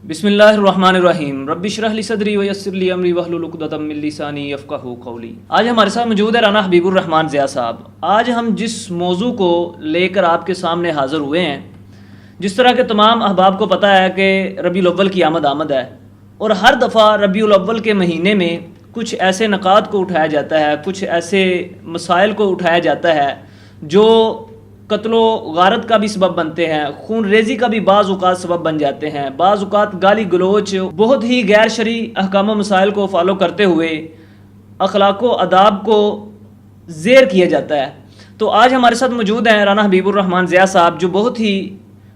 بسم اللہ الرحمن الرحیم رب اشرح لی صدری ویسر لی امری واحلل عقدۃ من لسانی یفقہوا قولی۔ آج ہمارے ساتھ موجود ہے رانا حبیب الرحمان ضیاء صاحب۔ آج ہم جس موضوع کو لے کر آپ کے سامنے حاضر ہوئے ہیں، جس طرح کے تمام احباب کو پتہ ہے کہ ربیع الاول کی آمد ہے، اور ہر دفعہ ربیع الاول کے مہینے میں کچھ ایسے نکات کو اٹھایا جاتا ہے، کچھ ایسے مسائل کو اٹھایا جاتا ہے جو قتل و غارت کا بھی سبب بنتے ہیں، خون ریزی کا بھی بعض اوقات سبب بن جاتے ہیں، بعض اوقات گالی گلوچ، بہت ہی غیر شرعی احکام و مسائل کو فالو کرتے ہوئے اخلاق و آداب کو زیر کیا جاتا ہے۔ تو آج ہمارے ساتھ موجود ہیں رانا حبیب الرحمان ضیاء صاحب، جو بہت ہی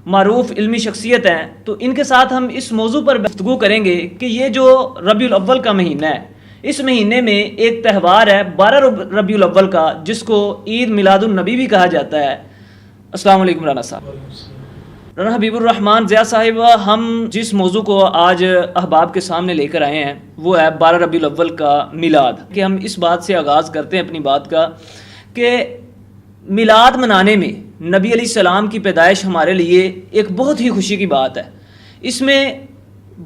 معروف علمی شخصیت ہیں۔ تو ان کے ساتھ ہم اس موضوع پر گفتگو کریں گے کہ یہ جو ربیع الاول کا مہینہ ہے، اس مہینے میں ایک تہوار ہے 12 ربیع الاول کا، جس کو عید میلاد النبی بھی کہا جاتا ہے۔ السلام علیکم رانا صاحب۔ رانا حبیب الرحمان ضیاء صاحب، ہم جس موضوع کو آج احباب کے سامنے لے کر آئے ہیں وہ ہے 12 ربیع الاول کا میلاد، کہ ہم اس بات سے آغاز کرتے ہیں اپنی بات کا کہ میلاد منانے میں نبی علیہ السلام کی پیدائش ہمارے لیے ایک بہت ہی خوشی کی بات ہے۔ اس میں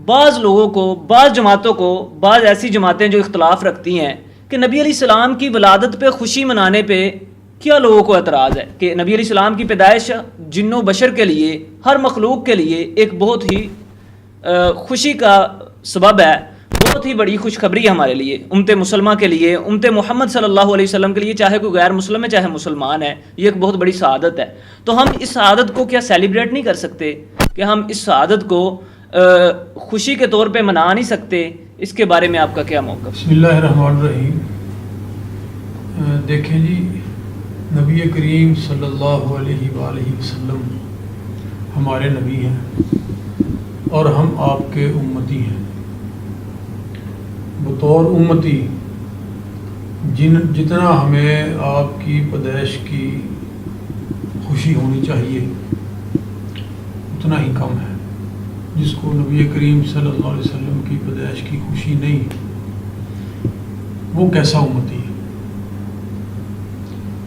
بعض لوگوں کو، بعض جماعتوں کو، بعض ایسی جماعتیں جو اختلاف رکھتی ہیں کہ نبی علیہ السلام کی ولادت پہ خوشی منانے پہ کیا لوگوں کو اعتراض ہے، کہ نبی علیہ السلام کی پیدائش جن و بشر کے لیے، ہر مخلوق کے لیے ایک بہت ہی خوشی کا سبب ہے، بہت ہی بڑی خوشخبری ہے ہمارے لیے، امت مسلمہ کے لیے، امت محمد صلی اللہ علیہ وسلم کے لیے، چاہے کوئی غیر مسلم ہے چاہے مسلمان ہے، یہ ایک بہت بڑی سعادت ہے۔ تو ہم اس سعادت کو کیا سیلیبریٹ نہیں کر سکتے، کہ ہم اس سعادت کو خوشی کے طور پہ منا نہیں سکتے؟ اس کے بارے میں آپ کا کیا موقف؟ بسم اللہ الرحمن الرحیم۔ دیکھیں جی، نبی کریم صلی اللہ علیہ وآلہ وسلم ہمارے نبی ہیں اور ہم آپ کے امتی ہیں۔ بطور امتی جتنا ہمیں آپ کی پیدائش کی خوشی ہونی چاہیے اتنا ہی کم ہے۔ جس کو نبی کریم صلی اللہ علیہ وسلم کی پیدائش کی خوشی نہیں، وہ کیسا امتی ہے؟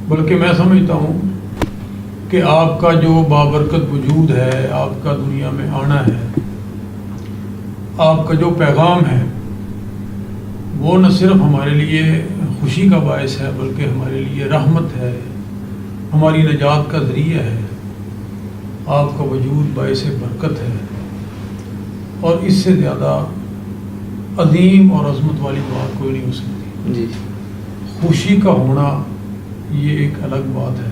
بلکہ میں سمجھتا ہوں کہ آپ کا جو بابرکت وجود ہے، آپ کا دنیا میں آنا ہے، آپ کا جو پیغام ہے، وہ نہ صرف ہمارے لیے خوشی کا باعث ہے بلکہ ہمارے لیے رحمت ہے، ہماری نجات کا ذریعہ ہے۔ آپ کا وجود باعث برکت ہے، اور اس سے زیادہ عظیم اور عظمت والی بات کوئی نہیں ہو سکتی۔ جی، خوشی کا ہونا یہ ایک الگ بات ہے،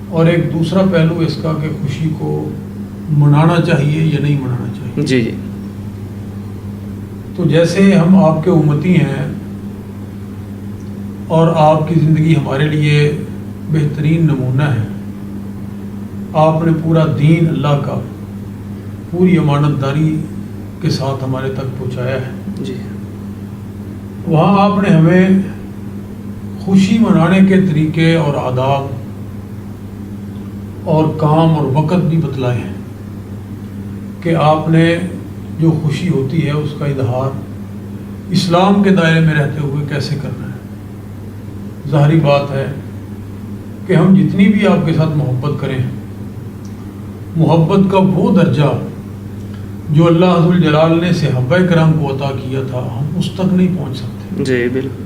اور ایک دوسرا پہلو اس کا کہ خوشی کو منانا چاہیے یا نہیں منانا چاہیے۔ جی جی۔ تو جیسے ہم آپ کے امتی ہیں اور آپ کی زندگی ہمارے لیے بہترین نمونہ ہے، آپ نے پورا دین اللہ کا پوری امانت داری کے ساتھ ہمارے تک پہنچایا ہے۔ جی، وہاں آپ نے ہمیں خوشی منانے کے طریقے اور آداب اور کام اور وقت بھی بتلائے ہیں، کہ آپ نے جو خوشی ہوتی ہے اس کا اظہار اسلام کے دائرے میں رہتے ہوئے کیسے کرنا ہے۔ ظاہری بات ہے کہ ہم جتنی بھی آپ کے ساتھ محبت کریں، محبت کا وہ درجہ جو اللہ عز و جلال نے صحابہ کرام کو عطا کیا تھا، ہم اس تک نہیں پہنچ سکتے۔ جی بالکل۔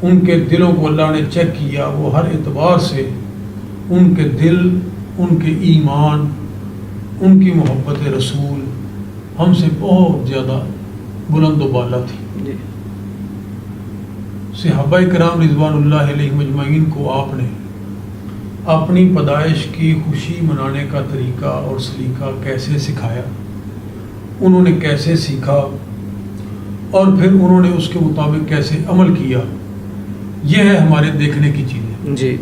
ان کے دلوں کو اللہ نے چیک کیا، وہ ہر اعتبار سے ان کے دل، ان کے ایمان، ان کی محبت رسول ہم سے بہت زیادہ بلند و بالا تھی۔ جی، صحابہ کرام رضوان اللہ علیہ مجمعین کو آپ نے اپنی پیدائش کی خوشی منانے کا طریقہ اور سلیقہ کیسے سکھایا، انہوں نے کیسے سیکھا، اور پھر انہوں نے اس کے مطابق کیسے عمل کیا، یہ ہے ہمارے دیکھنے کی چیزیں۔ جی،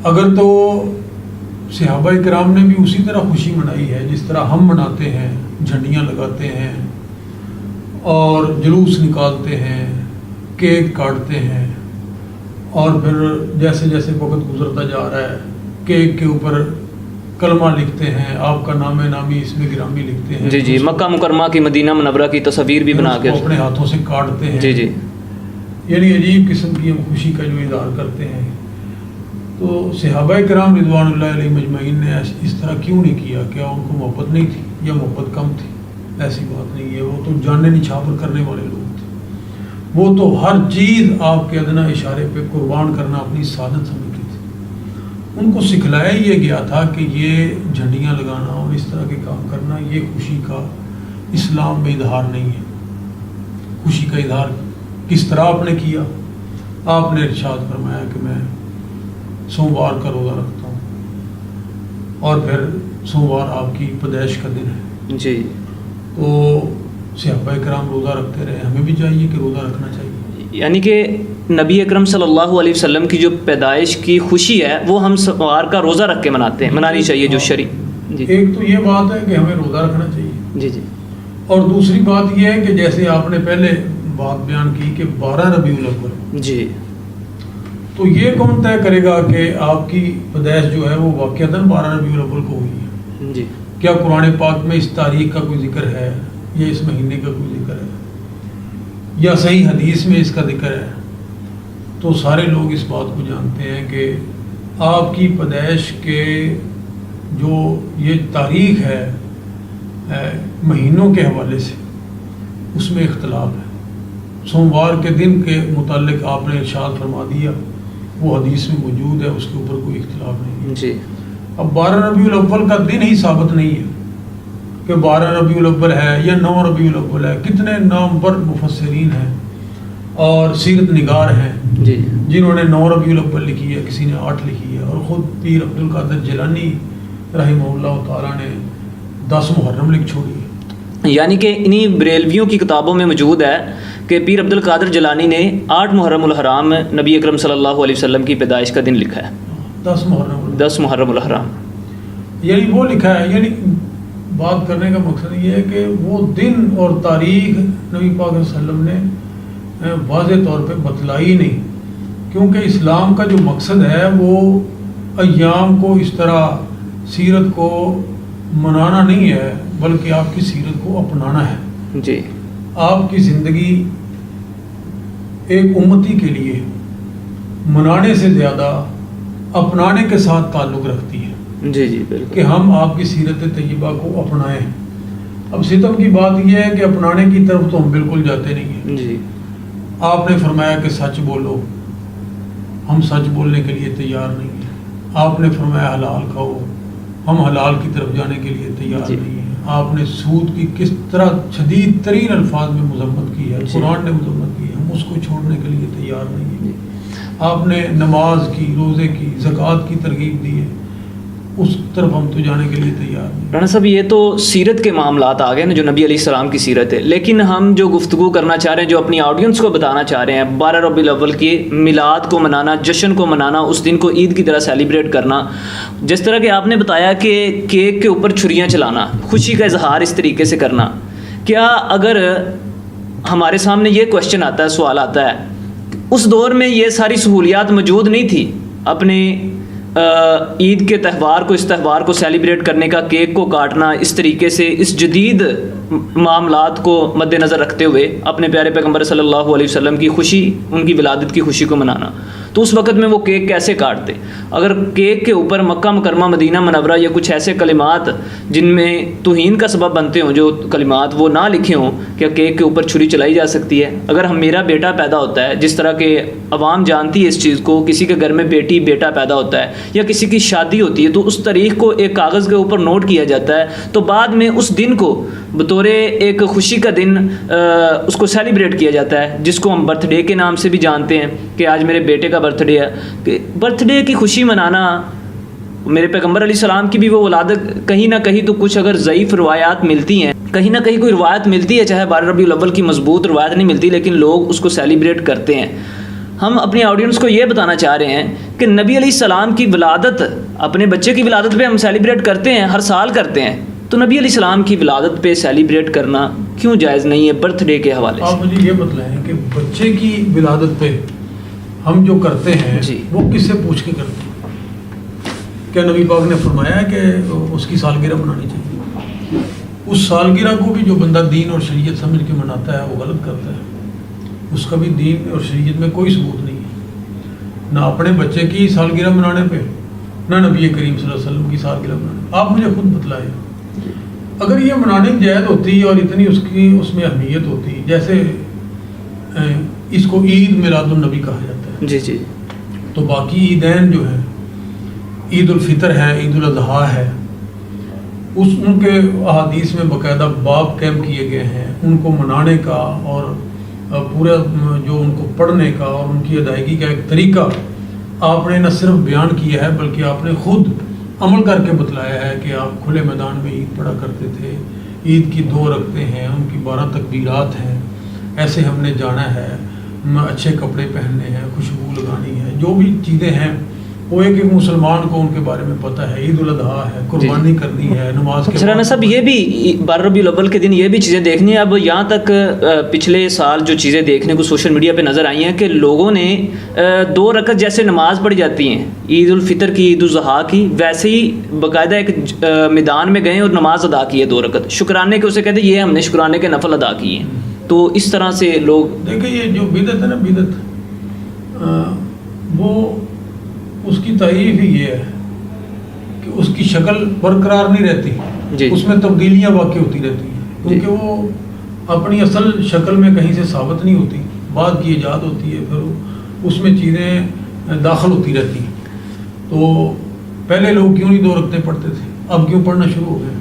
اگر تو صحابہ کرام نے بھی اسی طرح خوشی منائی ہے جس طرح ہم مناتے ہیں، جھنڈیاں لگاتے ہیں اور جلوس نکالتے ہیں، کیک کاٹتے ہیں، اور پھر جیسے جیسے وقت گزرتا جا رہا ہے کیک کے اوپر کلمہ لکھتے ہیں، آپ کا نام نامی اس میں گرامی لکھتے ہیں۔ جی جی، مکہ مکرمہ کی، مدینہ منورہ کی تصاویر بھی بنا کے اپنے ہاتھوں سے کاٹتے ہیں۔ جی جی، یعنی عجیب قسم کی ہم خوشی کا جو اظہار کرتے ہیں۔ تو صحابہ کرام رضوان اللہ علیہ مجمعین نے اس طرح کیوں نہیں کیا؟ کیا ان کو محبت نہیں تھی یا محبت کم تھی؟ ایسی بات نہیں ہے، وہ تو جانے نچھاور کرنے والے لوگ تھے، وہ تو ہر چیز آپ کے ادنا اشارے پہ قربان کرنا اپنی سعادت سمجھتے تھے۔ ان کو سکھلایا یہ گیا تھا کہ یہ جھنڈیاں لگانا اور اس طرح کے کام کرنا یہ خوشی کا اسلام میں اظہار نہیں ہے۔ خوشی کا اظہار کس طرح آپ نے کیا؟ آپ نے ارشاد فرمایا کہ میں سوموار کا روزہ رکھتا ہوں، اور پھر سوموار آپ کی پیدائش کا دن ہے جی، تو صحابہ کرام روزہ رکھتے رہے، ہمیں بھی چاہیے کہ روزہ رکھنا چاہیے۔ یعنی کہ نبی اکرم صلی اللہ علیہ وسلم کی جو پیدائش کی خوشی ہے وہ ہم سوموار کا روزہ رکھ کے مناتے ہیں، منانی چاہیے جو شرع۔ جی، ایک تو یہ بات ہے کہ ہمیں روزہ رکھنا چاہیے، جی جی اور دوسری بات یہ ہے کہ جیسے آپ نے پہلے بات بیان کی کہ 12 ربیع الاول، جی تو یہ کون طے کرے گا کہ آپ کی پیدائش جو ہے وہ واقعتاً 12 ربیع الاول کو ہوئی ہے؟ جی، کیا قرآن پاک میں اس تاریخ کا کوئی ذکر ہے یا اس مہینے کا کوئی ذکر ہے یا صحیح حدیث میں اس کا ذکر ہے؟ تو سارے لوگ اس بات کو جانتے ہیں کہ آپ کی پیدائش کے جو یہ تاریخ ہے مہینوں کے حوالے سے اس میں اختلاف ہے۔ سوموار کے دن کے متعلق آپ نے ارشاد فرما دیا، وہ حدیث میں موجود ہے، اس کے اوپر کوئی اختلاف نہیں ہے۔ جی، اب 12 ربیع الاول کا دن ہی ثابت نہیں ہے کہ 12 ربیع الاول ہے یا 9 ربیع الاول ہے۔ کتنے نامور مفسرین ہیں اور سیرت نگار ہیں جی، جنہوں نے 9 ربیع الاول لکھی ہے، کسی نے 8 لکھی ہے، اور خود پیر عبد القادر جیلانی رحمہ اللہ تعالیٰ نے 10 محرم لکھ چھوڑی ہے۔ یعنی کہ انہی بریلویوں کی کتابوں میں موجود ہے کہ پیر عبد القادر جیلانی نے 8 محرم الحرام نبی اکرم صلی اللہ علیہ وسلم کی پیدائش کا دن لکھا ہے، 10 محرم 10 محرم الحرام۔ یعنی وہ لکھا ہے، یعنی بات کرنے کا مقصد یہ ہے کہ وہ دن اور تاریخ نبی پاک صلی اللہ علیہ وسلم نے واضح طور پہ بتلائی نہیں، کیونکہ اسلام کا جو مقصد ہے وہ ایام کو اس طرح سیرت کو منانا نہیں ہے، بلکہ آپ کی سیرت کو اپنانا ہے۔ جی، آپ کی زندگی ایک امتی کے لیے منانے سے زیادہ اپنانے کے ساتھ تعلق رکھتی ہے جی جی بالکل، کہ ہم آپ کی سیرت طیبہ کو اپنائیں۔ اب ستم کی بات یہ ہے کہ اپنانے کی طرف تو ہم بالکل جاتے نہیں ہیں۔ جی آپ نے فرمایا کہ سچ بولو، ہم سچ بولنے کے لیے تیار نہیں ہیں۔ آپ نے فرمایا حلال کھاؤ، ہم حلال کی طرف جانے کے لیے تیار جی، نہیں ہیں۔ آپ نے سود کی کس طرح شدید ترین الفاظ میں مذمت کی ہے، جی، قرآن نے مذمت کی ہے، ہم اس کو چھوڑنے کے لیے تیار نہیں ہیں۔ جی، آپ نے نماز کی، روزے کی، زکوٰۃ کی ترغیب دی ہے، اس طرف ہم تو جانے کے لیے تیار نہیں۔ رانا صاحب یہ تو سیرت کے معاملات آ گئے نا، جو نبی علیہ السلام کی سیرت ہے، لیکن ہم جو گفتگو کرنا چاہ رہے ہیں، جو اپنی آڈینس کو بتانا چاہ رہے ہیں، 12 ربیع الاول کی میلاد کو منانا، جشن کو منانا، اس دن کو عید کی طرح سیلیبریٹ کرنا، جس طرح کہ آپ نے بتایا کہ کیک کے اوپر چھریاں چلانا، خوشی کا اظہار اس طریقے سے کرنا، کیا اگر ہمارے سامنے یہ کویشچن آتا ہے، سوال آتا ہے، اس دور میں یہ ساری سہولیات موجود نہیں تھی اپنے عید کے تہوار کو، اس تہوار کو سیلیبریٹ کرنے کا، کیک کو کاٹنا، اس طریقے سے اس جدید معاملات کو مد نظر رکھتے ہوئے اپنے پیارے پیغمبر صلی اللہ علیہ وسلم کی خوشی، ان کی ولادت کی خوشی کو منانا، تو اس وقت میں وہ کیک کیسے کاٹتے؟ اگر کیک کے اوپر مکہ مکرمہ، مدینہ منورہ یا کچھ ایسے کلمات جن میں توہین کا سبب بنتے ہوں، جو کلمات وہ نہ لکھے ہوں، کیا کیک کے اوپر چھری چلائی جا سکتی ہے؟ اگر ہم میرا بیٹا پیدا ہوتا ہے، جس طرح کہ عوام جانتی ہے اس چیز کو، کسی کے گھر میں بیٹی بیٹا پیدا ہوتا ہے یا کسی کی شادی ہوتی ہے، تو اس تاریخ کو ایک کاغذ کے اوپر نوٹ کیا جاتا ہے، تو بعد میں اس دن کو بطور ایک خوشی کا دن اس کو سیلیبریٹ کیا جاتا ہے، جس کو ہم برتھ ڈے کے نام سے بھی جانتے ہیں کہ آج میرے بیٹے کا برتھ ڈے ہے۔ کہ برتھ ڈے کی خوشی منانا، میرے پیغمبر علیہ السلام کی بھی وہ ولادت کہیں نہ کہیں تو کچھ اگر ضعیف روایات ملتی ہیں، کہیں نہ کہیں کوئی روایت ملتی ہے، چاہے 12 ربیع الاول کی مضبوط روایت نہیں ملتی، لیکن لوگ اس کو سیلیبریٹ کرتے ہیں۔ ہم اپنی آڈینس کو یہ بتانا چاہ رہے ہیں کہ نبی علیہ السلام کی ولادت، اپنے بچے کی ولادت پہ ہم سیلیبریٹ کرتے ہیں، ہر سال کرتے ہیں، تو نبی علیہ السلام کی ولادت پہ سیلیبریٹ کرنا کیوں جائز نہیں ہے برتھ ڈے کے حوالے سے؟ آپ مجھے یہ بتلائیں کہ بچے کی ولادت پہ ہم جو کرتے ہیں جی، وہ کس سے پوچھ کے کرتے ہیں؟ کیا نبی پاک نے فرمایا ہے کہ اس کی سالگرہ منانی چاہیے؟ اس سالگرہ کو بھی جو بندہ دین اور شریعت سمجھ کے مناتا ہے وہ غلط کرتا ہے، اس کا بھی دین اور شریعت میں کوئی ثبوت نہیں ہے، نہ اپنے بچے کی سالگرہ منانے پہ، نہ نبی کریم صلی اللہ علیہ وسلم کی سالگرہ منانے پہ۔ آپ مجھے خود بتلائیں، اگر یہ منانے کی جہد ہوتی اور اتنی اس میں اہمیت ہوتی، جیسے اس کو عید میلاد النبی کہا جاتا ہے، جی جی، تو باقی عیدین جو ہیں، عید الفطر ہے، عید الاضحیٰ ہے، ان کے احادیث میں باقاعدہ باب قائم کیے گئے ہیں ان کو منانے کا، اور پورا جو ان کو پڑھنے کا اور ان کی ادائیگی کا ایک طریقہ آپ نے نہ صرف بیان کیا ہے بلکہ آپ نے خود عمل کر کے بتلایا ہے کہ آپ کھلے میدان میں عید پڑھا کرتے تھے، عید کی 2 رکعتیں ہیں، ان کی 12 تکبیرات ہیں، ایسے ہم نے جانا ہے، اچھے کپڑے پہننے ہیں، خوشبو لگانی ہے، جو بھی چیزیں ہیں وہ ایک مسلمان کو ان کے بارے میں پتہ ہے، عید الاضحیٰ ہے، قربانی کرنی ہے، نماز کے رانا صاحب یہ بھی 12 ربیع الاول کے دن یہ بھی چیزیں دیکھنی ہے. اب یہاں تک پچھلے سال جو چیزیں دیکھنے کو سوشل میڈیا پہ نظر آئی ہیں کہ لوگوں نے 2 رکعت جیسے نماز پڑھی جاتی ہیں عید الفطر کی، عید الاضحیٰ کی، ویسے ہی باقاعدہ ایک میدان میں گئے اور نماز ادا کی ہے 2 رکعت شکرانے کے، اسے کہتے ہیں یہ ہم نے شکرانے کے نفل ادا کیے ہیں. تو اس طرح سے لوگ دیکھیں یہ جو بدعت ہے نا، بدعت وہ اس کی تعریف ہی یہ ہے کہ اس کی شکل برقرار نہیں رہتی، جی، اس میں تبدیلیاں واقع ہوتی رہتی ہیں، کیونکہ وہ اپنی اصل شکل میں کہیں سے ثابت نہیں ہوتی، بعد کی ایجاد ہوتی ہے، پھر اس میں چیزیں داخل ہوتی رہتی ہیں. تو پہلے لوگ کیوں نہیں 2 رکعتیں پڑھتے تھے، اب کیوں پڑھنا شروع ہو گئے؟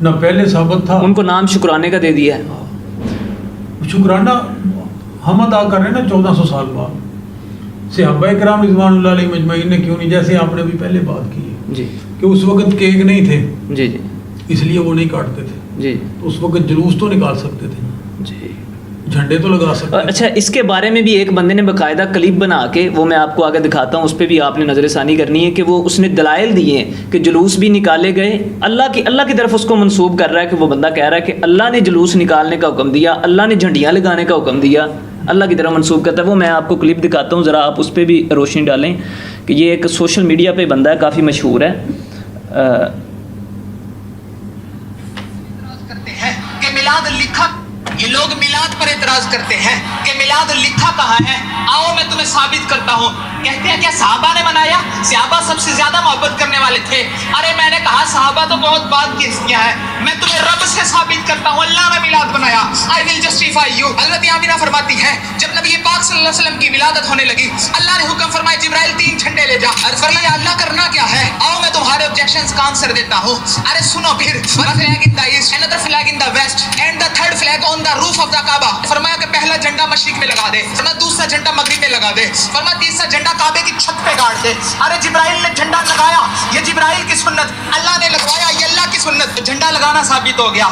نہ پہلے ثابت تھا، ان کو نام شکرانے کا دے دیا ہے. شکرانہ ہم ادا کر رہے ہیں نا 1400 سال بعد. صحابہ کرام رضوان اللہ علیہ مجمعین نے کیوں نہیں، جیسے آپ نے ابھی پہلے بات کی ہے جی کہ اس وقت کیک نہیں تھے، جی جی، اس لیے وہ نہیں کاٹتے تھے، جی تو اس وقت جلوس تو نکال سکتے تھے، جی، جھنڈے تو لگا سکتے تھے. اچھا اس کے بارے میں بھی ایک بندے نے باقاعدہ کلپ بنا کے، وہ میں آپ کو آگے دکھاتا ہوں، اس پہ بھی آپ نے نظر ثانی کرنی ہے کہ وہ اس نے دلائل دیے ہیں کہ جلوس بھی نکالے گئے، اللہ کی طرف اس کو منسوب کر رہا ہے کہ وہ بندہ کہہ رہا ہے کہ اللہ نے جلوس نکالنے کا حکم دیا، اللہ نے جھنڈیاں لگانے کا حکم دیا، اللہ کی طرف منسوب کرتا ہے. وہ میں آپ کو کلپ دکھاتا ہوں، ذرا آپ اس پہ بھی روشنی ڈالیں کہ یہ ایک سوشل میڈیا پہ بندہ ہے، کافی مشہور ہے. کہ میلاد لکھا، یہ لوگ میلاد پر اعتراض کرتے ہیں کہ میلاد لکھا کہاں ہے، آؤ میں تمہیں ثابت کرتا ہوں. کہتے ہیں کیا صحابہ نے منایا؟ صحابہ سب سے زیادہ محبت کرنے والے تھے. ارے میں نے کہا صحابہ تو بہت بعد کی ہستیاں ہیں، میں تمہیں رب سے ثابت کرتا ہوں اللہ نے میلاد بنایا. I will justify you. حضرت آمینہ فرماتی ہے جب نبی پاک صلی اللہ علیہ وسلم کی ولادت ہونے لگی، اللہ نے حکم فرمایا جبرائیل 3 جھنڈے لے جا. عرض فرمایا اللہ کرنا کیا ہے؟ آؤ میں تمہارے objections کا آنسر دیتا ہوں. ارے سنو پھر، one flag in the east, another flag in the west, and the third flag on the roof of the Kaaba. فرمایا کہ پہلا جھنڈا مشرق میں لگا دے، فرمایا دوسرا جھنڈا مغرب میں لگا دے، فرمایا تیسرا جھنڈا کعبے کی چھت پہ گاڑ دے. ارے جبرائیل نے جھنڈا لگایا، یہ جبرائیل کی سنت، اللہ نے لگوایا یہ اللہ کی سنت. جھنڈا لگانا ثابت ہو گیا.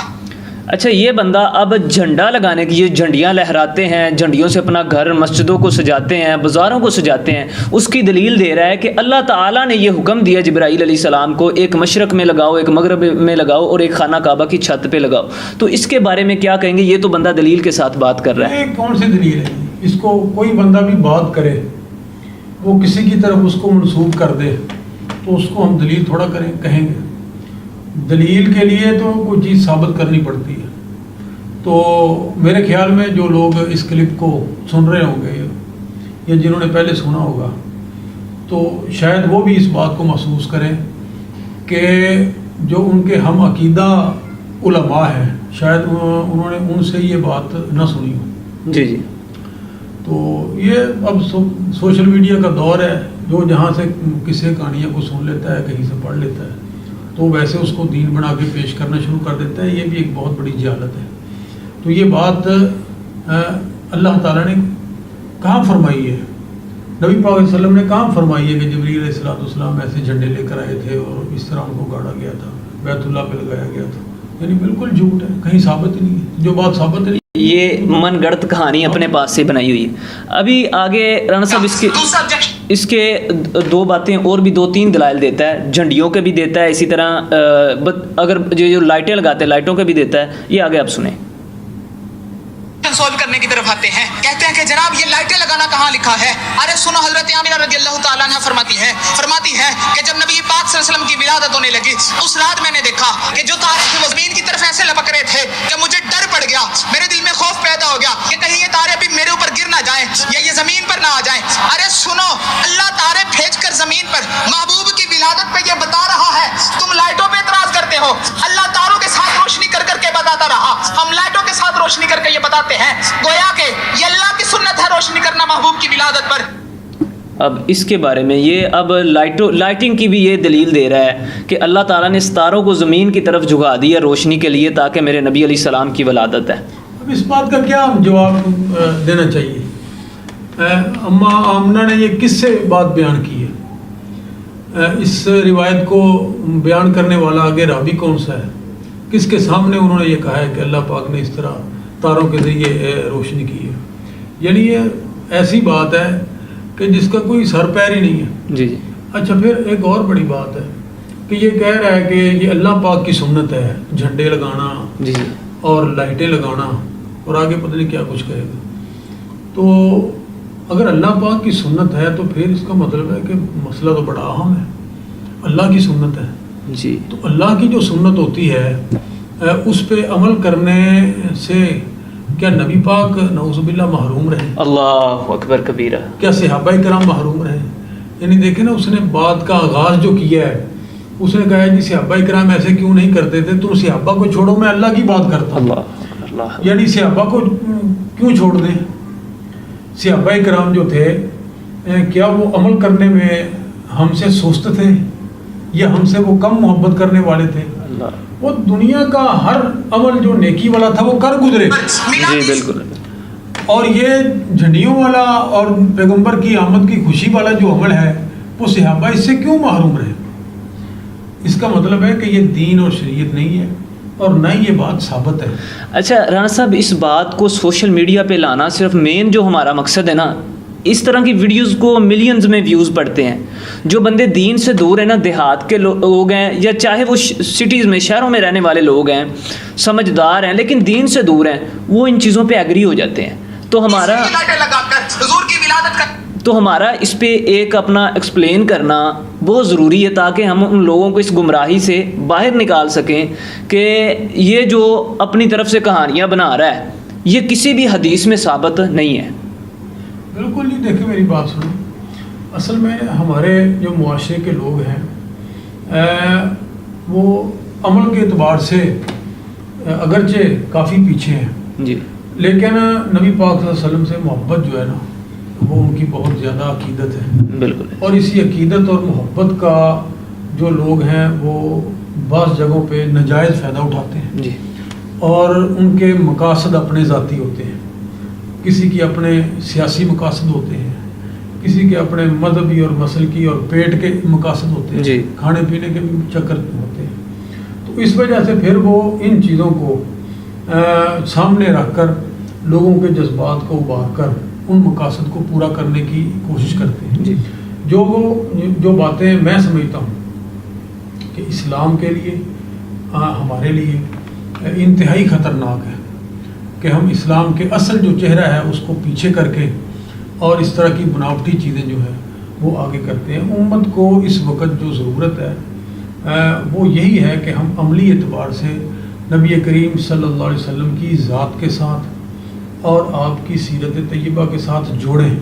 اچھا یہ بندہ اب جھنڈا لگانے کی، یہ جھنڈیاں لہراتے ہیں، جھنڈیوں سے اپنا گھر مسجدوں کو سجاتے ہیں، بازاروں کو سجاتے ہیں، اس کی دلیل دے رہا ہے کہ اللہ تعالیٰ نے یہ حکم دیا جبرائیل علیہ السلام کو، ایک مشرق میں لگاؤ، ایک مغرب میں لگاؤ اور ایک خانہ کعبہ کی چھت پہ لگاؤ. تو اس کے بارے میں کیا کہیں گے؟ یہ تو بندہ دلیل کے ساتھ بات کر رہا ہے. یہ کون سی دلیل ہے؟ اس کو کوئی بندہ بھی بات کرے، وہ کسی کی طرف اس کو منسوب کر دے تو اس کو ہم دلیل تھوڑا کہیں گے. دلیل کے لیے تو کوئی چیز ثابت کرنی پڑتی ہے. تو میرے خیال میں جو لوگ اس کلپ کو سن رہے ہوں گے یا جنہوں نے پہلے سنا ہوگا، تو شاید وہ بھی اس بات کو محسوس کریں کہ جو ان کے ہم عقیدہ علماء ہیں، شاید انہوں نے ان سے یہ بات نہ سنی ہو. جی جی. تو یہ اب سوشل میڈیا کا دور ہے، جو جہاں سے کسی کہانیاں کو سن لیتا ہے، کہیں سے پڑھ لیتا ہے، تو ویسے اس کو دین بنا کے پیش کرنا شروع کر دیتا ہے. یہ بھی ایک بہت بڑی جہالت ہے. تو یہ بات اللہ تعالیٰ نے کہاں فرمائی ہے، نبی پاک علیہ وسلم نے کہاں فرمائی ہے کہ جبریل علیہ السلام ایسے جھنڈے لے کر آئے تھے اور اس طرح ان کو گاڑا گیا تھا، بیت اللہ پہ لگایا گیا تھا؟ یعنی بالکل جھوٹ ہے، کہیں ثابت ہی نہیں ہے. جو بات ثابت نہیں، یہ من گڑت کہانی اپنے پاس سے بنائی ہوئی ہے. ابھی آگے رانا صاحب اس کے 2 باتیں اور بھی 2-3 دلائل دیتا ہے، جھنڈیوں کے بھی دیتا ہے، اسی طرح اگر جو لائٹیں لگاتے ہیں لائٹوں کے بھی دیتا ہے. یہ آگے آپ سنیں. سولو کرنے کی طرف آتے ہیں، کہتے ہیں کہ جناب یہ لائٹیں لگانا کہاں لکھا ہے؟ ارے سنو، حضرت آمینہ رضی اللہ تعالیٰ عنہ فرماتی ہے کہ جب نبی پاک صلی اللہ علیہ وسلم کی ولادت ہونے لگی، اس رات میں نے دیکھا کہ جو تارے تھے وہ زمین کی طرف ایسے لپک رہے تھے کہ مجھے ڈر پڑ گیا، میرے دل میں خوف پیدا ہو گیا کہ کہیں یہ تارے بھی میرے اوپر گر نہ جائیں یا یہ زمین پر نہ آ جائیں. ارے سنو، اللہ تارے بھیج کر زمین پر محبوب کی ولادت پہ یہ بتا رہا ہے، تم لائٹوں پہ اعتراض کرتے ہو، اللہ تاروں کے ساتھ روشنی کر کے یہ بتاتے ہیں گویا کہ یہ اللہ کی سنت ہے روشنی کرنا محبوب کی ولادت پر. اب اس کے بارے میں یہ اب لائٹنگ کی بھی یہ دلیل دے رہا ہے کہ اللہ تعالیٰ نے ستاروں کو زمین کی طرف جھکا دیا روشنی کے لیے تاکہ میرے نبی علیہ السلام کی ولادت ہے. اب اس بات کا کیا جواب دینا چاہیے؟ اماں آمنہ نے یہ کس سے بات بیان کی ہے؟ اس روایت کو بیان کرنے والا آگے راوی کون سا ہے؟ کس کے سامنے انہوں نے یہ کہا ہے کہ اللہ پاک نے اس طرح تاروں کے ذریعے روشنی کی ہے؟ یعنی یہ ایسی بات ہے کہ جس کا کوئی سر پیر ہی نہیں ہے. جی جی. اچھا پھر ایک اور بڑی بات ہے کہ یہ کہہ رہا ہے کہ یہ اللہ پاک کی سنت ہے جھنڈے لگانا جی جی. اور لائٹیں لگانا اور آگے پتہ نہیں کیا کچھ کہے گا. تو اگر اللہ پاک کی سنت ہے تو پھر اس کا مطلب ہے کہ مسئلہ تو بڑا اہم ہے. اللہ کی سنت ہے جی. تو اللہ کی جو سنت ہوتی ہے اس پہ عمل کرنے سے کیا نبی پاک نعوذ باللہ محروم رہے؟ اللہ اکبر کبیرہ. کیا صحابہ کرام محروم رہے؟ یعنی دیکھیں نا، اس نے بات کا آغاز جو کیا ہے اس نے کہا ہے جی صحابہ کرام ایسے کیوں نہیں کرتے تھے، تم صحابہ کو چھوڑو میں اللہ کی بات کرتا ہوں. اللہ. یعنی صحابہ کو کیوں چھوڑ دیں؟ صحابہ کرام جو تھے کیا وہ عمل کرنے میں ہم سے سست تھے یا ہم سے وہ کم محبت کرنے والے تھے؟ وہ دنیا کا ہر عمل جو نیکی والا تھا وہ کر گزرے. جی بالکل. اور یہ جھنڈیوں والا اور پیغمبر کی آمد کی خوشی والا جو عمل ہے وہ صحابہ اس سے کیوں محروم رہے؟ اس کا مطلب ہے کہ یہ دین اور شریعت نہیں ہے اور نہ ہی یہ بات ثابت ہے. اچھا رانا صاحب، اس بات کو سوشل میڈیا پہ لانا صرف مین جو ہمارا مقصد ہے نا، اس طرح کی ویڈیوز کو ملینز میں ویوز پڑتے ہیں. جو بندے دین سے دور ہیں نا، دیہات کے لوگ ہیں یا چاہے وہ سٹیز میں شہروں میں رہنے والے لوگ ہیں، سمجھدار ہیں لیکن دین سے دور ہیں، وہ ان چیزوں پہ ایگری ہو جاتے ہیں. تو ہمارا اس پہ ایک اپنا ایکسپلین کرنا بہت ضروری ہے تاکہ ہم ان لوگوں کو اس گمراہی سے باہر نکال سکیں کہ یہ جو اپنی طرف سے کہانیاں بنا رہا ہے یہ کسی بھی حدیث میں ثابت نہیں ہے. بالکل نہیں. دیکھیں میری بات سنیں، اصل میں ہمارے جو معاشرے کے لوگ ہیں وہ عمل کے اعتبار سے اگرچہ کافی پیچھے ہیں جی، لیکن نبی پاک صلی اللہ علیہ وسلم سے محبت جو ہے نا وہ ان کی بہت زیادہ عقیدت ہے. بالکل. اور اسی عقیدت اور محبت کا جو لوگ ہیں وہ بعض جگہوں پہ ناجائز فائدہ اٹھاتے ہیں جی. اور ان کے مقاصد اپنے ذاتی ہوتے ہیں. کسی کے اپنے سیاسی مقاصد ہوتے ہیں، کسی کے اپنے مذہبی اور مسلکی اور پیٹ کے مقاصد ہوتے ہیں جی. کھانے پینے کے بھی چکر ہوتے ہیں. تو اس وجہ سے پھر وہ ان چیزوں کو سامنے رکھ کر لوگوں کے جذبات کو ابار کر ان مقاصد کو پورا کرنے کی کوشش کرتے ہیں. جی. جو باتیں میں سمجھتا ہوں کہ اسلام کے لیے ہمارے لیے انتہائی خطرناک ہے کہ ہم اسلام کے اصل جو چہرہ ہے اس کو پیچھے کر کے اور اس طرح کی بناوٹی چیزیں جو ہیں وہ آگے کرتے ہیں. امت کو اس وقت جو ضرورت ہے وہ یہی ہے کہ ہم عملی اعتبار سے نبی کریم صلی اللہ علیہ وسلم کی ذات کے ساتھ اور آپ کی سیرت طیبہ کے ساتھ جوڑیں،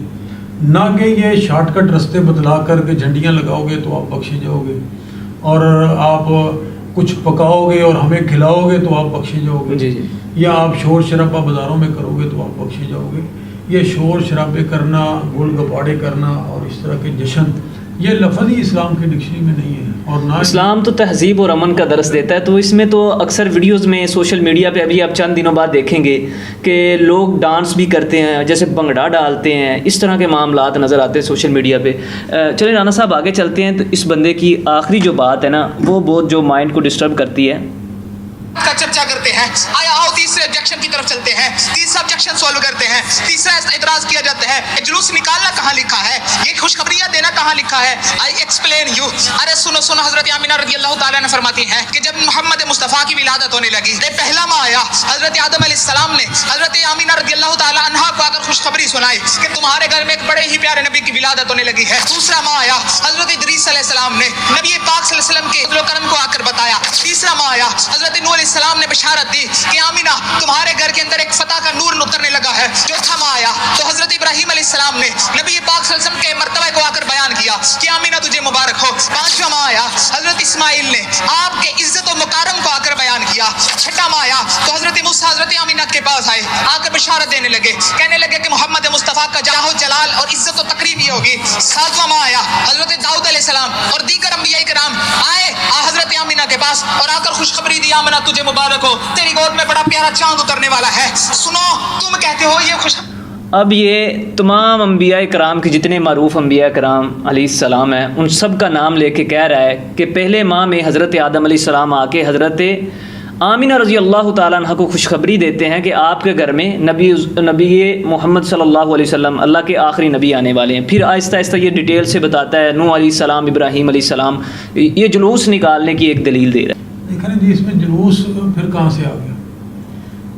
نہ کہ یہ شارٹ کٹ رستے بتلا کر کے جھنڈیاں لگاؤ گے تو آپ بخشے جاؤ گے اور آپ کچھ پکاؤ گے اور ہمیں کھلاؤ گے تو آپ بخشے جاؤ گے. جی جی. یا آپ شور شرابہ بازاروں میں کرو گے تو آپ بخشے جاؤ گے. یہ شور شرابے کرنا، گول گپاڑے کرنا اور اس طرح کے جشن، یہ لفظ ہی اسلام کے ڈکشنری میں نہیں ہے. اور نہ اسلام تو تہذیب اور امن کا درس دیتا ہے. تو اس میں تو اکثر ویڈیوز میں سوشل میڈیا پہ ابھی آپ چند دنوں بعد دیکھیں گے کہ لوگ ڈانس بھی کرتے ہیں، جیسے بھنگڑا ڈالتے ہیں، اس طرح کے معاملات نظر آتے ہیں سوشل میڈیا پہ. چلیں رانا صاحب آگے چلتے ہیں. تو اس بندے کی آخری جو بات ہے نا وہ بہت جو مائنڈ کو ڈسٹرب کرتی ہے. کا چرچا کرتے ہیں. آیا آؤ تیسرے آبجیکشن کی طرف چلتے ہیں. تیسرا آبجیکشن سولو کرتے ہیں. تیسرا اعتراض کیا جاتا ہے کہ جلوس نکالنا کہاں لکھا ہے، یہ خوشخبریاں دینا کہاں لکھا ہے. I explain you. ارے سنو سنو، حضرت آمینہ رضی اللہ تعالیٰ نے فرماتی ہیں کہ جب محمد مصطفیٰ کی ولادت ہونے لگی، پہلا ماہ آیا، حضرت آدم علیہ السلام نے حضرت آمینہ رضی اللہ تعالیٰ عنہا کو آ کر خوشخبری سنائی کہ تمہارے گھر میں ایک بڑے ہی پیارے نبی کی ولادت ہونے لگی ہے. دوسرا ماہ آیا، حضرت ادریس علیہ السلام نے نبی پاک صلی اللہ علیہ وسلم کے فضل و کرم کو آ کر بتایا. تیسرا ماہ آیا، حضرت نوح علیہ السلام نے بشارت دی کہ آمینہ تمہارے گھر کے اندر ایک فتح کا نور اترنے لگا ہے. چوتھا ماہ آیا تو حضرت ابراہیم علیہ السلام نے نبی پاک صلی اللہ علیہ وسلم کے مرتبہ کو آ کر بیان کیا کہ آمینہ تجھے مبارک ہو. پانچواں ماہ آیا، حضرت اسماعیل نے آپ کے عزت و مکارم کو آ کر بیان کیا. چھٹا ماہ آیا تو حضرت نبی موسیٰ حضرت آمینہ کے پاس آئے، آ کر بشارت دینے لگے، کہنے لگے کہ محمد مصطفیٰ کا جاہ و جلال اور عزت و تکریم یہ ہوگی۔ ساتواں ماہ آیا، حضرت داؤد علیہ السلام اور دیگر انبیاء کرام آئے حضرت آمینہ کے پاس اور آ کر خوشخبری دی، آمنہ تجھے مبارک ہو، تیری گود میں بڑا پیارا چاند اترنے والا ہے، سنو تم کہتے ہو یہ خوش۔ اب یہ تمام انبیاء کرام کے جتنے معروف انبیاء کرام علیہ السلام ہیں ان سب کا نام لے کے کہہ رہا ہے کہ پہلے ماہ میں حضرت آدم علیہ السلام آ کے حضرت آمینہ رضی اللہ تعالیٰ عنہ کو خوشخبری دیتے ہیں کہ آپ کے گھر میں نبی محمد صلی اللہ علیہ وسلم اللہ کے آخری نبی آنے والے ہیں۔ پھر آہستہ آہستہ یہ ڈیٹیل سے بتاتا ہے نوح علیہ السلام، ابراہیم علیہ السلام، یہ جلوس نکالنے کی ایک دلیل دے رہا ہے۔ دیکھیں جی اس میں جلوس پھر کہاں سے آ گیا؟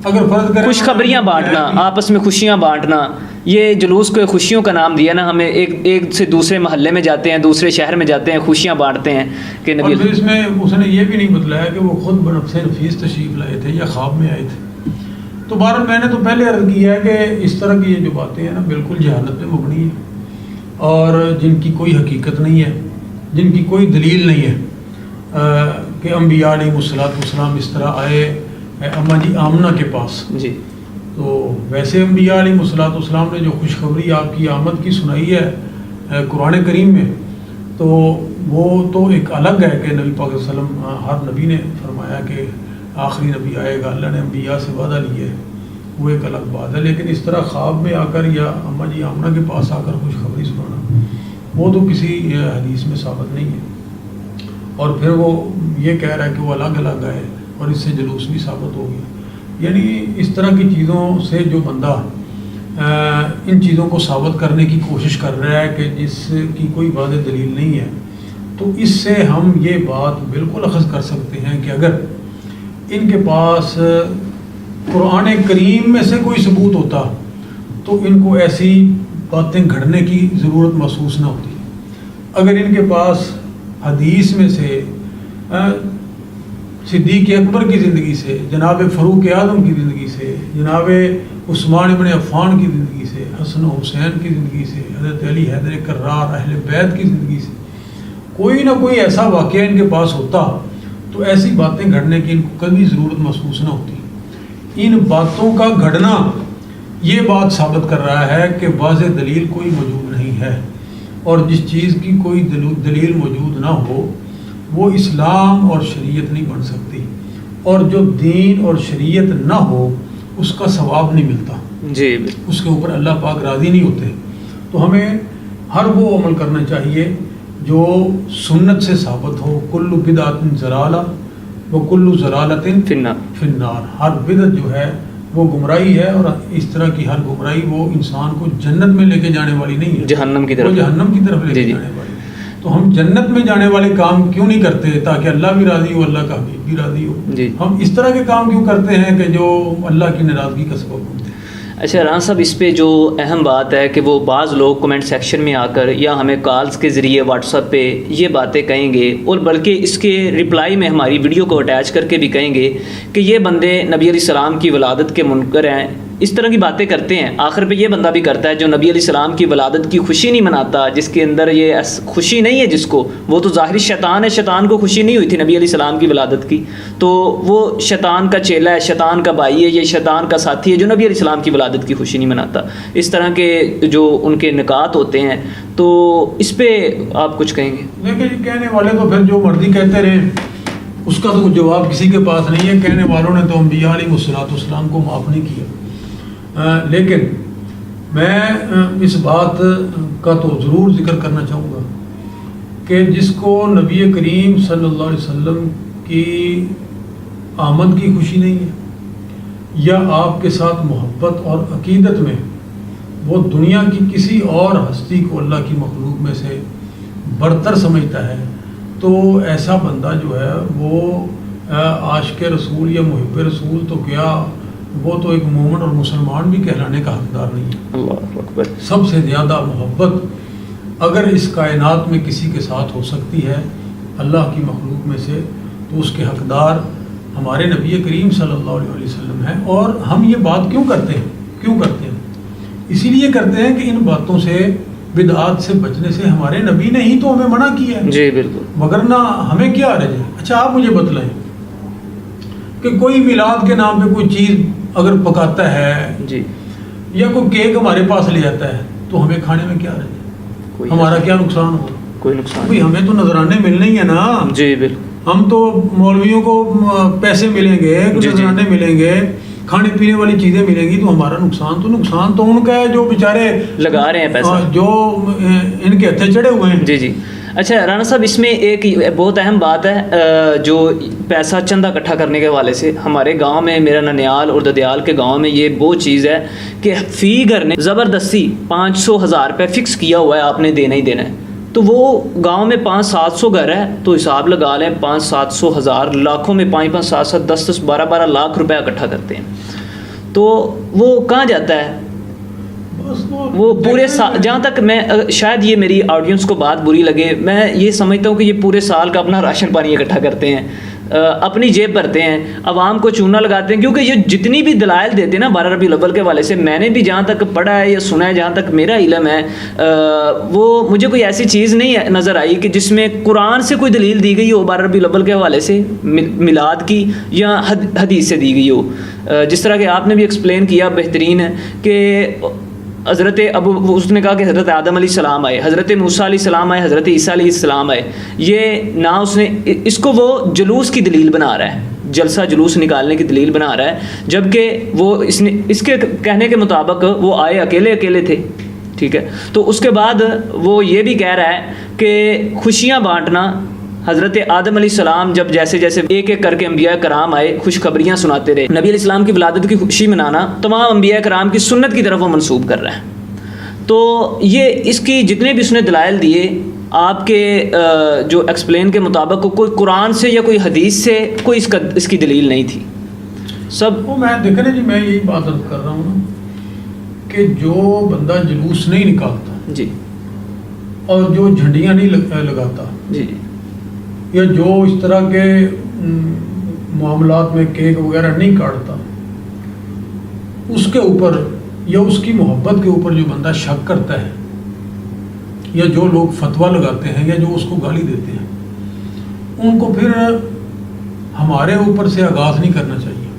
اگر فرض کریں خوشخبریاں بانٹنا، آپس میں خوشیاں بانٹنا، یہ جلوس کو خوشیوں کا نام دیا نا ہمیں، ایک سے دوسرے محلے میں جاتے ہیں، دوسرے شہر میں جاتے ہیں، خوشیاں بانٹتے ہیں کہ نبی۔ اور پھر اس میں اس نے یہ بھی نہیں بتلایا کہ وہ خود بنفس نفیس تشریف لائے تھے یا خواب میں آئے تھے۔ تو بہرحال میں نے تو پہلے عرض کیا ہے کہ اس طرح کی یہ جو باتیں ہیں نا بالکل جہالت پہ مبنی ہیں اور جن کی کوئی حقیقت نہیں ہے، جن کی کوئی دلیل نہیں ہے کہ انبیاء علیہ السلام اس طرح آئے اماں جی آمنہ کے پاس جی۔ تو ویسے انبیاء علیہ السلام نے جو خوشخبری آپ کی آمد کی سنائی ہے قرآن کریم میں، تو وہ تو ایک الگ ہے کہ نبی پاک صلی اللہ علیہ وسلم ہر نبی نے فرمایا کہ آخری نبی آئے گا، اللہ نے انبیاء سے وعدہ لیا ہے، وہ ایک الگ بات ہے۔ لیکن اس طرح خواب میں آ کر یا اماں جی آمنہ کے پاس آ کر خوشخبری سنانا وہ تو کسی حدیث میں ثابت نہیں ہے۔ اور پھر وہ یہ کہہ رہا ہے کہ وہ الگ الگ آئے اور اس سے جلوس بھی ثابت ہو گیا۔ یعنی اس طرح کی چیزوں سے جو بندہ ان چیزوں کو ثابت کرنے کی کوشش کر رہا ہے کہ جس کی کوئی واضح دلیل نہیں ہے، تو اس سے ہم یہ بات بالکل اخذ کر سکتے ہیں کہ اگر ان کے پاس قرآن کریم میں سے کوئی ثبوت ہوتا تو ان کو ایسی باتیں گھڑنے کی ضرورت محسوس نہ ہوتی۔ اگر ان کے پاس حدیث میں سے صدیق اکبر کی زندگی سے، جناب فاروق اعظم کی زندگی سے، جناب عثمان ابن عفان کی زندگی سے، حسن و حسین کی زندگی سے، حضرت علی حیدر کرار اہل بیت کی زندگی سے کوئی نہ کوئی ایسا واقعہ ان کے پاس ہوتا تو ایسی باتیں گھڑنے کی ان کو کبھی ضرورت محسوس نہ ہوتی۔ ان باتوں کا گھڑنا یہ بات ثابت کر رہا ہے کہ واضح دلیل کوئی موجود نہیں ہے، اور جس چیز کی کوئی دلیل موجود نہ ہو وہ اسلام اور شریعت نہیں بن سکتی، اور جو دین اور شریعت نہ ہو اس کا ثواب نہیں ملتا جی، اس کے اوپر اللہ پاک راضی نہیں ہوتے۔ تو ہمیں ہر وہ عمل کرنا چاہیے جو سنت سے ثابت ہو۔ کل بدعۃ ضلالہ وکل ضلالۃ فی النار، ہر بدعت جو ہے وہ گمراہی ہے، اور اس طرح کی ہر گمراہی وہ انسان کو جنت میں لے کے جانے والی نہیں ہے، جہنم کی طرف، وہ جہنم کی طرف لے کے جانے والی۔ تو ہم جنت میں جانے والے کام کیوں نہیں کرتے تاکہ اللہ بھی راضی ہو، اللہ کا حبیب بھی راضی ہو؟ ہم اس طرح کے کام کیوں کرتے ہیں کہ جو اللہ کی ناراضگی کا سبب ہوتے ہیں؟ اچھا رانا صاحب، اس پہ جو اہم بات ہے کہ وہ بعض لوگ کمنٹ سیکشن میں آ کر یا ہمیں کالز کے ذریعے واٹس ایپ پہ یہ باتیں کہیں گے، اور بلکہ اس کے رپلائی میں ہماری ویڈیو کو اٹیچ کر کے بھی کہیں گے کہ یہ بندے نبی علیہ السلام کی ولادت کے منکر ہیں، اس طرح کی باتیں کرتے ہیں۔ آخر پہ یہ بندہ بھی کرتا ہے جو نبی علیہ السلام کی ولادت کی خوشی نہیں مناتا، جس کے اندر یہ خوشی نہیں ہے، جس کو وہ تو ظاہری شیطان ہے، شیطان کو خوشی نہیں ہوئی تھی نبی علیہ السلام کی ولادت کی، تو وہ شیطان کا چیلا ہے، شیطان کا بھائی ہے، یہ شیطان کا ساتھی ہے جو نبی علیہ السلام کی ولادت کی خوشی نہیں مناتا۔ اس طرح کے جو ان کے نکات ہوتے ہیں، تو اس پہ آپ کچھ کہیں گے؟ دیکھیں کہنے والے تو پھر جو مرضی کہتے رہے، اس کا تو جواب کسی کے پاس نہیں ہے۔ کہنے والوں نے تو انبیاء علیہ السلام کو معاف نہیں کیا، لیکن میں اس بات کا تو ضرور ذکر کرنا چاہوں گا کہ جس کو نبی کریم صلی اللہ علیہ وسلم کی آمد کی خوشی نہیں ہے یا آپ کے ساتھ محبت اور عقیدت میں وہ دنیا کی کسی اور ہستی کو اللہ کی مخلوق میں سے برتر سمجھتا ہے، تو ایسا بندہ جو ہے وہ عاشق رسول یا محب رسول تو کیا، وہ تو ایک مومن اور مسلمان بھی کہلانے کا حقدار نہیں ہے۔ اللہ اکبر۔ سب سے زیادہ محبت اگر اس کائنات میں کسی کے ساتھ ہو سکتی ہے اللہ کی مخلوق میں سے، تو اس کے حقدار ہمارے نبی کریم صلی اللہ علیہ وسلم ہیں۔ اور ہم یہ بات کیوں کرتے ہیں؟ اسی لیے کرتے ہیں کہ ان باتوں سے، بدعات سے بچنے سے ہمارے نبی نے ہی تو ہمیں منع کیا ہے۔ جی بالکل، مگر نہ ہمیں کیا حرج ہے؟ اچھا آپ مجھے بتلائیں کہ کوئی میلاد کے نام پہ کوئی چیز اگر پکاتا ہے جی یا کوئی کیک ہمارے پاس لے آتا ہے تو ہمیں کھانے میں کیا رہے، ہمارا کیا نقصان ہوگا؟ کوئی نقصان بھئی ہمیں تو نظرانے ملنے ہی ہیں نا. جی بالکل. ہم تو مولویوں کو پیسے ملیں گے، نظرانے ملیں گے، کھانے پینے والی چیزیں ملیں گی، تو ہمارا نقصان تو ان کا ہے جو بیچارے لگا رہے ہیں پیسہ، جو ان کے ہتھے چڑھے ہوئے ہیں. جی جی. اچھا رانا صاحب، اس میں ایک بہت اہم بات ہے جو پیسہ چندہ اکٹھا کرنے کے حوالے سے. ہمارے گاؤں میں، میرا ننیال اور ددیال کے گاؤں میں یہ وہ چیز ہے کہ فی گھر نے زبردستی 500,000 روپے فکس کیا ہوا ہے، آپ نے دینا ہی دینا ہے. تو وہ گاؤں میں 500-700 گھر ہے، تو حساب لگا لیں 500-700,000 لاکھوں میں 5-5 7-7 10-10 12-12 لاکھ روپے اکٹھا کرتے ہیں. تو وہ کہاں جاتا ہے؟ وہ پورے سال، جہاں تک میں، شاید یہ میری آڈینس کو بات بری لگے، میں یہ سمجھتا ہوں کہ یہ پورے سال کا اپنا راشن پانی اکٹھا کرتے ہیں، اپنی جیب بھرتے ہیں، عوام کو چونا لگاتے ہیں. کیونکہ یہ جتنی بھی دلائل دیتے ہیں نا 12 ربیع الاول کے حوالے سے، میں نے بھی جہاں تک پڑھا ہے یا سنا ہے، جہاں تک میرا علم ہے، وہ مجھے کوئی ایسی چیز نہیں نظر آئی کہ جس میں قرآن سے کوئی دلیل دی گئی ہو 12 ربیع الاول کے حوالے سے میلاد کی، یا حدیث سے دی گئی ہو. جس طرح کہ آپ نے بھی ایکسپلین کیا، بہترین ہے کہ حضرت اس نے کہا کہ حضرت آدم علیہ السلام آئے، حضرت موسیٰ علیہ السلام آئے، حضرت عیسیٰ علیہ السلام آئے. یہ نہ اس نے اس کو وہ جلوس کی دلیل بنا رہا ہے، جلسہ جلوس نکالنے کی دلیل بنا رہا ہے، جبکہ وہ اس کے کہنے کے مطابق وہ آئے اکیلے تھے. ٹھیک ہے. تو اس کے بعد وہ یہ بھی کہہ رہا ہے کہ خوشیاں بانٹنا، حضرت آدم علیہ السلام جب جیسے جیسے ایک ایک کر کے انبیاء کرام آئے، خوشخبریاں سناتے رہے. نبی علیہ السلام کی ولادت کی خوشی منانا تمام انبیاء کرام کی سنت کی طرف وہ منسوب کر رہے ہیں. تو یہ اس کی جتنے بھی اس نے دلائل دیے آپ کے جو ایکسپلین کے مطابق، کوئی قرآن سے یا کوئی حدیث سے کوئی اس کی دلیل نہیں تھی. سب وہ میں دیکھ رہے جی، میں یہی بات کر رہا ہوں نا کہ جو بندہ جلوس نہیں نکالتا جی، اور جو جھنڈیاں نہیں لگاتا جی، یا جو اس طرح کے معاملات میں کیک وغیرہ نہیں کاٹتا، اس کے اوپر یا اس کی محبت کے اوپر جو بندہ شک کرتا ہے، یا جو لوگ فتویٰ لگاتے ہیں یا جو اس کو گالی دیتے ہیں، ان کو پھر ہمارے اوپر سے آغاز نہیں کرنا چاہیے.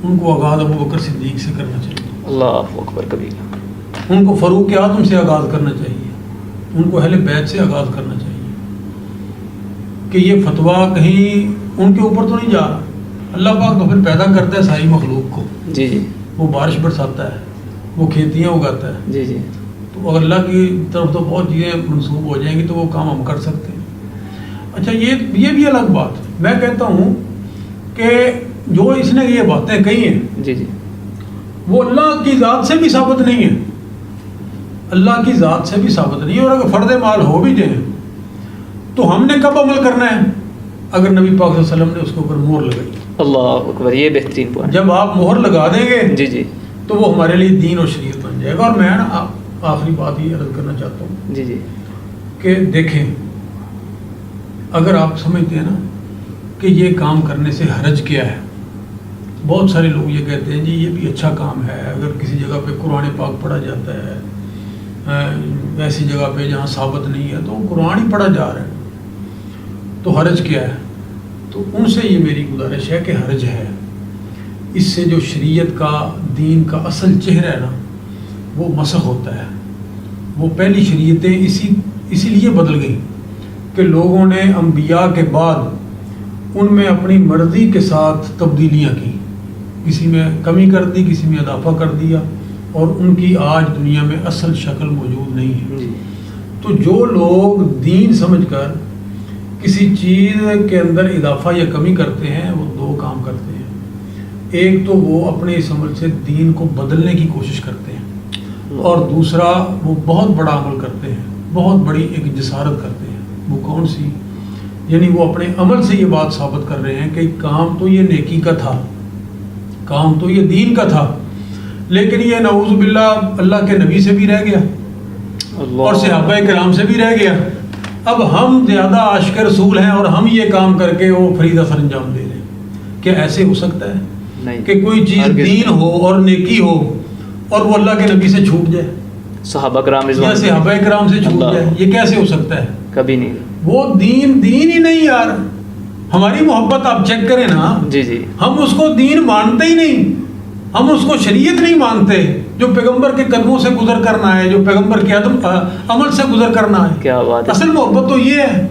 ان کو آغاز ابو بکر صدیق سے کرنا چاہیے، اللہ اکبر کبیرہ. ان کو فاروق اعظم سے آغاز کرنا چاہیے، ان کو اہل بیت سے آغاز کرنا چاہیے کہ یہ فتویٰ کہیں ان کے اوپر تو نہیں جا رہا. اللہ پاک تو پھر پیدا کرتا ہے ساری مخلوق کو. جی جی. وہ بارش برساتا ہے، وہ کھیتیاں اگاتا ہے. جی جی. تو اگر اللہ کی طرف تو بہت چیزیں منسوب ہو جائیں گی تو وہ کام ہم کر سکتے ہیں. اچھا یہ بھی الگ بات. میں کہتا ہوں کہ جو اس نے یہ باتیں کہی ہیں جی جی، وہ اللہ کی ذات سے بھی ثابت نہیں ہے، اللہ کی ذات سے بھی ثابت نہیں ہے. اور اگر فرد مال ہو بھی جائیں تو ہم نے کب عمل کرنا ہے؟ اگر نبی پاک صلی اللہ علیہ وسلم نے اس کے اوپر مہر لگائی. اللہ اکبر، یہ بہترین پوائنٹ. جب آپ مہر لگا دیں گے جی جی، تو وہ ہمارے لیے دین اور شریعت بن جائے گا. اور میں نا آخری بات یہ عرض کرنا چاہتا ہوں جی جی، کہ دیکھیں، اگر آپ سمجھتے ہیں نا کہ یہ کام کرنے سے حرج کیا ہے، بہت سارے لوگ یہ کہتے ہیں جی یہ بھی اچھا کام ہے، اگر کسی جگہ پہ قرآن پاک پڑھا جاتا ہے، ایسی جگہ پہ جہاں ثابت نہیں ہے تو قرآن ہی پڑھا جا رہا ہے، تو حرج کیا ہے؟ تو ان سے یہ میری گزارش ہے کہ حرج ہے. اس سے جو شریعت کا، دین کا اصل چہرہ ہے نا وہ مسخ ہوتا ہے. وہ پہلی شریعتیں اسی لیے بدل گئیں کہ لوگوں نے انبیاء کے بعد ان میں اپنی مرضی کے ساتھ تبدیلیاں کی، کسی میں کمی کر دی، کسی میں اضافہ کر دیا، اور ان کی آج دنیا میں اصل شکل موجود نہیں ہے. تو جو لوگ دین سمجھ کر کسی چیز کے اندر اضافہ یا کمی کرتے ہیں وہ دو کام کرتے ہیں. ایک تو وہ اپنے اس عمل سے دین کو بدلنے کی کوشش کرتے ہیں، اور دوسرا وہ بہت بڑا عمل کرتے ہیں، بہت بڑی ایک جسارت کرتے ہیں. وہ کون سی؟ یعنی وہ اپنے عمل سے یہ بات ثابت کر رہے ہیں کہ کام تو یہ نیکی کا تھا، کام تو یہ دین کا تھا، لیکن یہ نعوذ باللہ اللہ کے نبی سے بھی رہ گیا اور صحابہ کرام سے بھی رہ گیا. اب ہم زیادہ عاشق رسول ہیں اور ہم یہ کام کر کے وہ فریضہ سر انجام دے رہے ہیں. کیا ایسے ہو سکتا ہے نہیں کہ کوئی چیز دین ہو اور نیکی ہو اور وہ اللہ کے نبی سے چھوٹ جائے، صحابہ کرام یا صحابہ کرام سے چھوٹ جائے؟ یہ کیسے ہو سکتا ہے؟ کبھی نہیں. وہ دین ہی نہیں یار. ہماری محبت آپ چیک کریں نا، جی جی ہم اس کو دین مانتے ہی نہیں، ہم اس کو شریعت نہیں مانتے جو پیغمبر کے قدموں سے گزر کرنا ہے، جو پیغمبر کے عمل سے گزر کرنا ہے. کیا بات ہے. اصل محبت تو یہ ہے.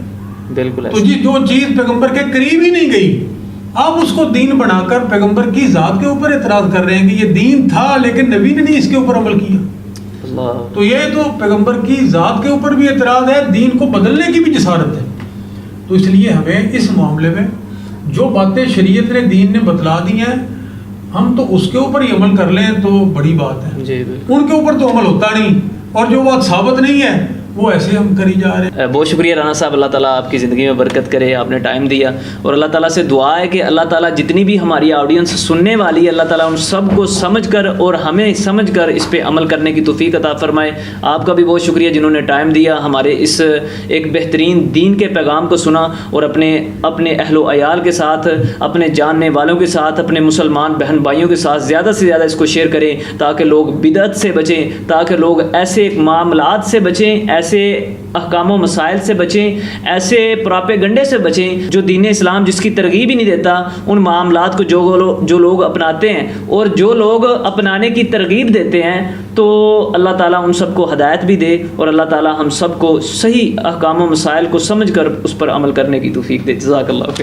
بالکل. تو جو چیز پیغمبر کے قریب ہی نہیں گئی، آپ اس کو دین بنا کر پیغمبر کی ذات کے اوپر اعتراض کر رہے ہیں کہ یہ دین تھا لیکن نبی نے نہیں اس کے اوپر عمل کیا. تو یہ تو پیغمبر کی ذات کے اوپر بھی اعتراض ہے، دین کو بدلنے کی بھی جسارت ہے. تو اس لیے ہمیں اس معاملے میں جو باتیں شریعت نے دین نے بتلا دی ہیں، ہم تو اس کے اوپر ہی عمل کر لیں تو بڑی بات ہے. جی ان کے اوپر تو عمل ہوتا نہیں، اور جو بات ثابت نہیں ہے وہ ایسے ہم کری جا رہے ہیں. بہت شکریہ رانا صاحب، اللہ تعالیٰ آپ کی زندگی میں برکت کرے، آپ نے ٹائم دیا، اور اللہ تعالیٰ سے دعا ہے کہ اللہ تعالیٰ جتنی بھی ہماری آڈینس سننے والی ہے، اللہ تعالیٰ ان سب کو سمجھ کر اور ہمیں سمجھ کر اس پہ عمل کرنے کی توفیق عطا فرمائے. آپ کا بھی بہت شکریہ جنہوں نے ٹائم دیا، ہمارے اس ایک بہترین دین کے پیغام کو سنا، اور اپنے اہل و عیال کے ساتھ، اپنے جاننے والوں کے ساتھ، اپنے مسلمان بہن بھائیوں کے ساتھ زیادہ سے زیادہ اس کو شیئر کریں تاکہ لوگ بدعت سے بچیں، تاکہ لوگ ایسے معاملات سے بچیں، ایسے احکام و مسائل سے بچیں، ایسے پراپیگنڈے سے بچیں جو دین اسلام جس کی ترغیب ہی نہیں دیتا. ان معاملات کو جو لوگ اپناتے ہیں اور جو لوگ اپنانے کی ترغیب دیتے ہیں، تو اللہ تعالیٰ ان سب کو ہدایت بھی دے، اور اللہ تعالیٰ ہم سب کو صحیح احکام و مسائل کو سمجھ کر اس پر عمل کرنے کی توفیق دے. جزاک اللہ خیر.